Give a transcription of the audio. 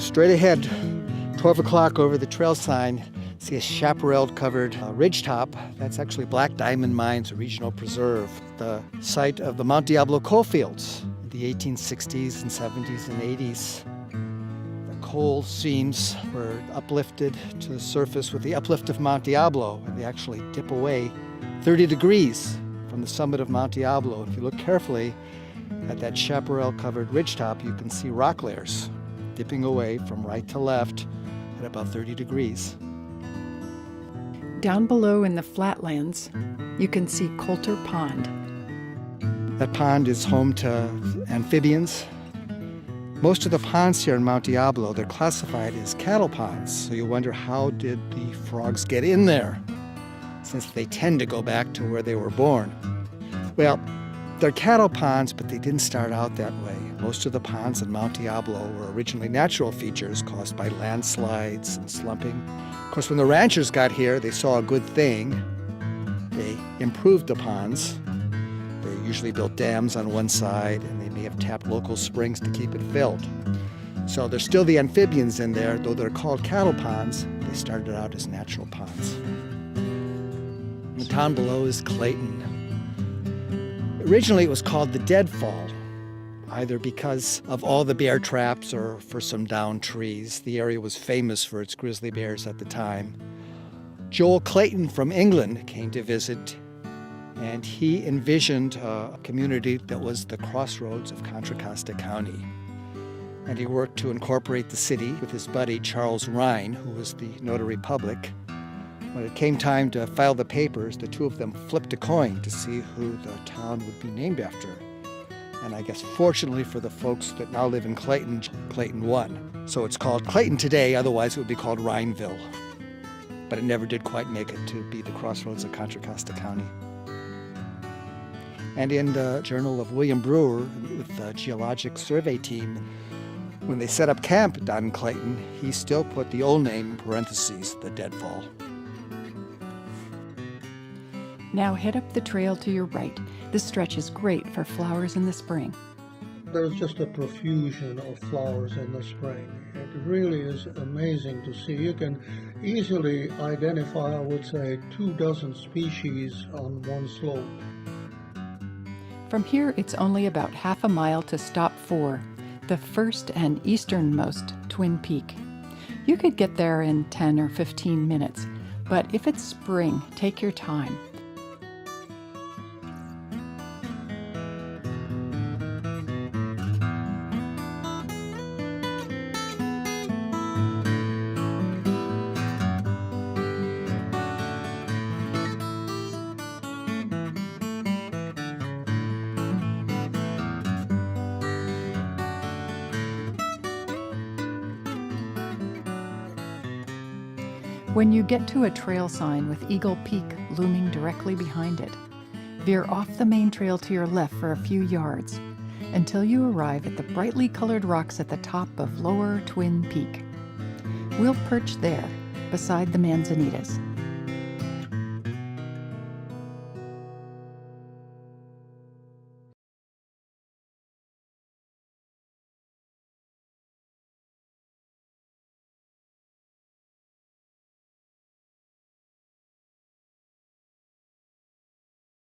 straight ahead, 12 o'clock over the trail sign, see a chaparral-covered ridgetop. That's actually Black Diamond Mines, a regional preserve, the site of the Mount Diablo coalfields in the 1860s and 70s and 80s. The coal seams were uplifted to the surface with the uplift of Mount Diablo, and they actually dip away 30 degrees from the summit of Mount Diablo. If you look carefully at that chaparral-covered ridgetop, you can see rock layers dipping away from right to left at about 30 degrees. Down below in the flatlands, you can see Coulter Pond. That pond is home to amphibians. Most of the ponds here in Mount Diablo, they're classified as cattle ponds. So you wonder, how did the frogs get in there, since they tend to go back to where they were born? Well, they're cattle ponds, but they didn't start out that way. Most of the ponds in Mount Diablo were originally natural features caused by landslides and slumping. Of course, when the ranchers got here, they saw a good thing. They improved the ponds. They usually built dams on one side, and they may have tapped local springs to keep it filled. So there's still the amphibians in there, though they're called cattle ponds. They started out as natural ponds. The town below is Clayton. Originally, it was called the Deadfall, either because of all the bear traps or for some downed trees. The area was famous for its grizzly bears at the time. Joel Clayton from England came to visit, and he envisioned a community that was the crossroads of Contra Costa County. And he worked to incorporate the city with his buddy Charles Hein, who was the notary public. When it came time to file the papers, the two of them flipped a coin to see who the town would be named after. And I guess fortunately for the folks that now live in Clayton, Clayton won. So it's called Clayton today, otherwise it would be called Rhineville. But it never did quite make it to be the crossroads of Contra Costa County. And in the journal of William Brewer, with the Geologic Survey team, when they set up camp down in Clayton, he still put the old name in parentheses, the Deadfall. Now head up the trail to your right. This stretch is great for flowers in the spring. There's just a profusion of flowers in the spring. It really is amazing to see. You can easily identify, I would say, 24 species on one slope. From here, it's only about half a mile to Stop 4, the first and easternmost Twin Peak. You could get there in 10 or 15 minutes, but if it's spring, take your time. When you get to a trail sign with Eagle Peak looming directly behind it, veer off the main trail to your left for a few yards until you arrive at the brightly colored rocks at the top of Lower Twin Peak. We'll perch there, beside the manzanitas.